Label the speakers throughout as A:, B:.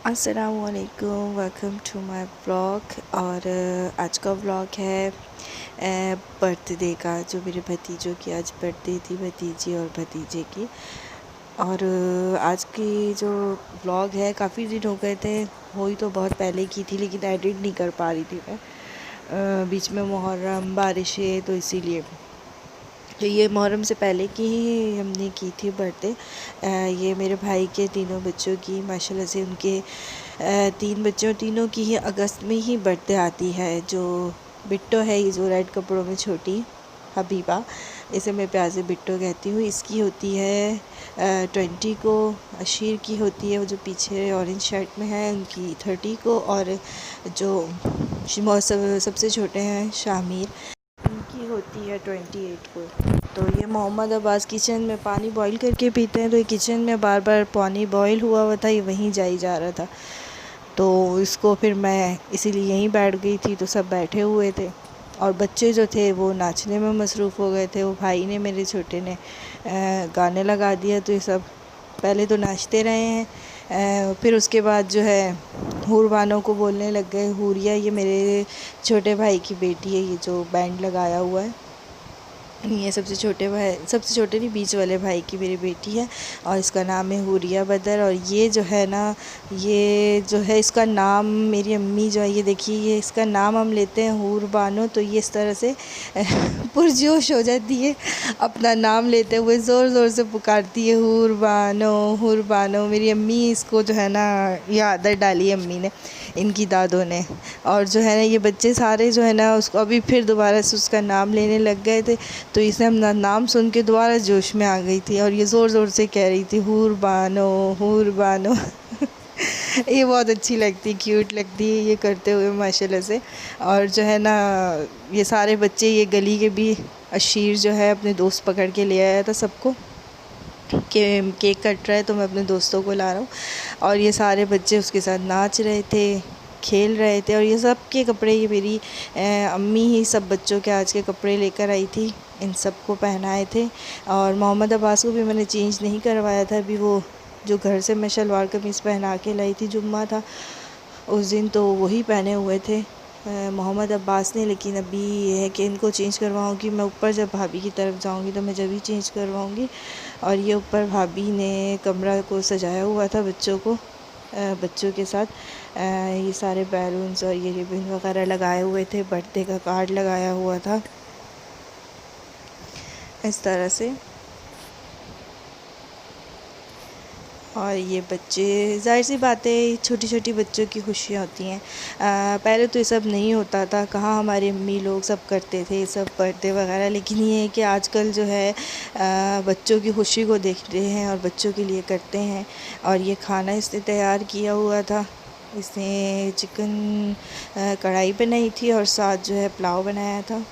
A: अस्सलामुअलैकुम, welcome to my blog. और आज का ब्लॉग है बर्थडे का, जो मेरे भतीजों की आज बर्थडे थी, भतीजी और भतीजे की। और आज की जो ब्लॉग है, काफ़ी दिन हो गए थे, हुई तो बहुत पहले की थी लेकिन एडिट नहीं कर पा रही थी मैं। बीच में मुहर्रम, बारिशें, तो इसीलिए तो ये मुहर्रम से पहले की ही हमने की थी बर्थडे। ये मेरे भाई के तीनों बच्चों की माशाल्लाह से, उनके तीन बच्चों, तीनों की ही अगस्त में ही बर्थडे आती है। जो बिट्टो है, ये जो रेड कपड़ों में छोटी हबीबा, इसे मैं प्यार से बिट्टो कहती हूँ, इसकी होती है 20 को। अशीर की होती है, वो जो पीछे ऑरेंज शर्ट में है, उनकी 30 को। और जो सबसे छोटे हैं शामिर, उनकी होती है 28 को। तो ये मोहम्मद अब्बास किचन में पानी बॉईल करके पीते हैं, तो ये किचन में बार बार पानी बॉईल हुआ हुआ था, ये वहीं जाई जा रहा था। तो इसको फिर मैं इसीलिए यहीं बैठ गई थी, तो सब बैठे हुए थे और बच्चे जो थे वो नाचने में मसरूफ़ हो गए थे। वो भाई ने, मेरे छोटे ने गाने लगा दिया, तो ये सब पहले तो नाचते रहे हैं। फिर उसके बाद जो है हुरबानों को बोलने लग गए। हुरिया ये मेरे छोटे भाई की बेटी है, ये जो बैंड लगाया हुआ है, ये सबसे छोटे भाई, सबसे छोटे नहीं, बीच वाले भाई की मेरी बेटी है, और इसका नाम है हुरिया बदर। और ये जो है ना, ये जो है इसका नाम, मेरी अम्मी जो है, ये देखिए, ये इसका नाम हम लेते हैं हूर बानो, तो ये इस तरह से पुरजोश हो जाती है, अपना नाम लेते हुए ज़ोर ज़ोर से पुकारती है, हूर बानो, हूर बानो। मेरी अम्मी इसको जो है ना, ये आदत डाली है अम्मी ने, इनकी दादों ने। और जो है ना, ये बच्चे सारे जो है ना, उसको अभी फिर दोबारा से उसका नाम लेने लग गए थे, तो इसे हम नाम सुन के दोबारा जोश में आ गई थी, और ये ज़ोर ज़ोर से कह रही थी, हूर बानो, हूर बानो। ये बहुत अच्छी लगती, क्यूट लगती है ये करते हुए माशाल्लाह से। और जो है ना, ये सारे बच्चे, ये गली के भी अशीर जो है अपने दोस्त पकड़ के ले आया था सबको, कि केक कट रहा है तो मैं अपने दोस्तों को ला रहा हूँ। और ये सारे बच्चे उसके साथ नाच रहे थे, खेल रहे थे। और ये सब के कपड़े, ये मेरी अम्मी ही सब बच्चों के आज के कपड़े लेकर आई थी, इन सब को पहनाए थे। और मोहम्मद अब्बास को भी मैंने चेंज नहीं करवाया था, अभी वो जो घर से मैं शलवार कमीज़ पहना के लाई थी, जुम्मा था उस दिन, तो वही पहने हुए थे मोहम्मद अब्बास ने। लेकिन अभी ये है कि इनको चेंज करवाऊँगी मैं ऊपर, जब भाभी की तरफ जाऊँगी तो मैं जब ही चेंज करवाऊँगी। और ये ऊपर भाभी ने कमरा को सजाया हुआ था बच्चों को, बच्चों के साथ ये सारे बैलून्स और ये रिबन वगैरह लगाए हुए थे, बर्थडे का कार्ड लगाया हुआ था इस तरह से। और ये बच्चे, ज़ाहिर सी बात है, छोटी छोटी बच्चों की खुशियाँ होती हैं। पहले तो ये सब नहीं होता था, कहाँ हमारी अम्मी लोग सब करते थे सब बर्थडे वगैरह। लेकिन ये है कि आजकल जो है बच्चों की खुशी को देखते हैं और बच्चों के लिए करते हैं। और ये खाना इसने तैयार किया हुआ था, इसने चिकन कढ़ाई बनाई थी, और साथ जो है पुलाव बनाया था,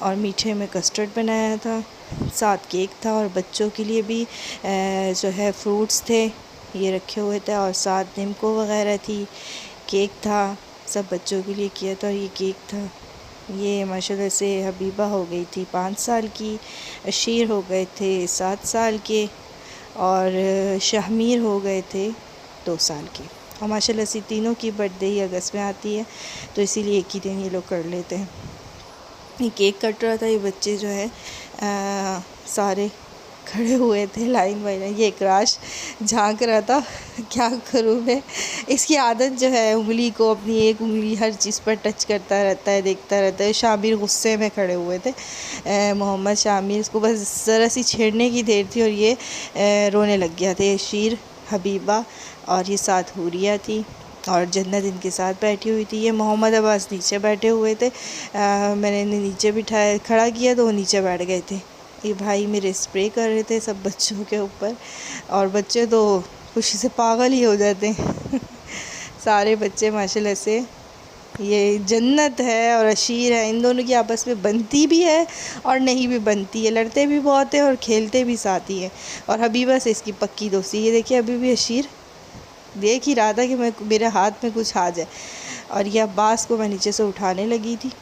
A: और मीठे में कस्टर्ड बनाया था, साथ केक था। और बच्चों के लिए भी जो है फ्रूट्स थे, ये रखे हुए थे, और साथ निम्को वगैरह थी, केक था, सब बच्चों के लिए किया था। और ये केक था, ये माशाल्लाह से हबीबा हो गई थी 5 साल की, अशीर हो गए थे 7 साल के, और शाहमीर हो गए थे 2 साल के। और माशाल्लाह से तीनों की बर्थडे ही अगस्त में आती है, तो इसीलिए एक ही दिन ये लोग कर लेते हैं। ये केक कट रहा था, ये बच्चे जो है सारे खड़े हुए थे लाइन बाई लाइन। ये इकराश झांक रहा था, क्या करूँ मैं, इसकी आदत जो है उंगली को, अपनी एक उंगली हर चीज़ पर टच करता रहता है, देखता रहता है। शामिर गुस्से में खड़े हुए थे, मोहम्मद शामिर, इसको बस ज़रा सी छेड़ने की देर थी और ये रोने लग गया था। शीर, हबीबा और ये साथ हुरिया थी, और जन्नत इनके साथ बैठी हुई थी। ये मोहम्मद अब्बास नीचे बैठे हुए थे, मैंने इन्हें नीचे बिठाया, खड़ा किया तो वो नीचे बैठ गए थे। ये भाई मेरे स्प्रे कर रहे थे सब बच्चों के ऊपर, और बच्चे तो खुशी से पागल ही हो जाते हैं। सारे बच्चे माशाल्लाह से। ये जन्नत है और अशीर है, इन दोनों की आपस में बनती भी है और नहीं भी बनती है, लड़ते भी बहुत है और खेलते भी साथ ही हैं। और हबीबा से इसकी पक्की दोस्ती। ये देखिए, अभी भी अशीर देख ही रहा था कि मेरे हाथ में कुछ आ जाए, और ये अब्बास को मैं नीचे से उठाने लगी थी।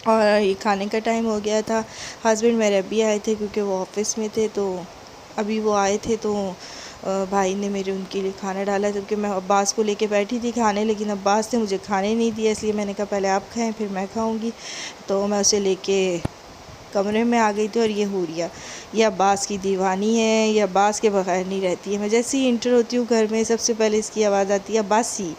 A: और ये खाने का टाइम हो गया था, हस्बैंड मेरे अभी आए थे क्योंकि वो ऑफ़िस में थे, तो अभी वो आए थे, तो भाई ने मेरे उनके लिए खाना डाला, क्योंकि मैं अब्बास को लेके बैठी थी खाने, लेकिन अब्बास ने मुझे खाने नहीं दिया, इसलिए मैंने कहा पहले आप खाएं फिर मैं खाऊंगी। तो मैं उसे लेके कमरे में आ गई थी। और ये हुरिया, ये अब्बास की दीवानी है, ये अब्बास के बगैर नहीं रहती है। मैं जैसे ही इंटर होती हूँ घर में, सबसे पहले इसकी आवाज़ आती है अब्बासी।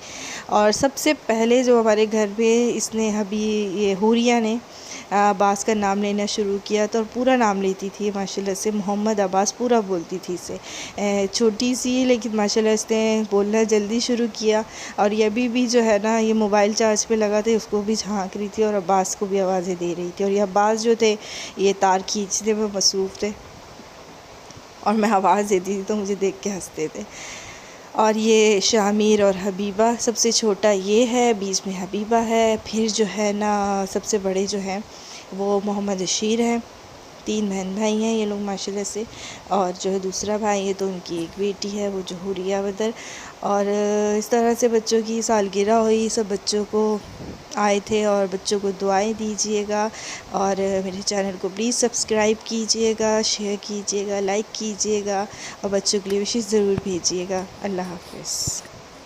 A: और सबसे पहले जो हमारे घर में इसने ये हुरिया ने अब्बास का नाम लेना शुरू किया, तो पूरा नाम लेती थी माशाल्लाह से, मोहम्मद अब्बास पूरा बोलती थी इसे। छोटी सी लेकिन माशाल्लाह इसने बोलना जल्दी शुरू किया। और ये अभी भी जो है ना, ये मोबाइल चार्ज पे लगा थे, उसको भी झांक रही थी और अब्बास को भी आवाज़ें दे रही थी। और ये अब्बास जो थे, ये तार खींचने में मसरूफ़ थे, और मैं आवाज़ देती थी तो मुझे देख के हंसते थे। और ये शामिर और हबीबा, सबसे छोटा ये है, बीच में हबीबा है, फिर जो है ना सबसे बड़े जो हैं वो मोहम्मद अशीर हैं। 3 बहन भाई हैं ये लोग माशाल्लाह से। और जो है दूसरा भाई है तो उनकी एक बेटी है, वो जो हुरिया बदर। और इस तरह से बच्चों की सालगिरह हुई, सब बच्चों को आए थे, और बच्चों को दुआएं दीजिएगा। और मेरे चैनल को प्लीज़ सब्सक्राइब कीजिएगा, शेयर कीजिएगा, लाइक कीजिएगा, और बच्चों के लिए विशेष ज़रूर भेजिएगा। अल्लाह हाफ़िज़।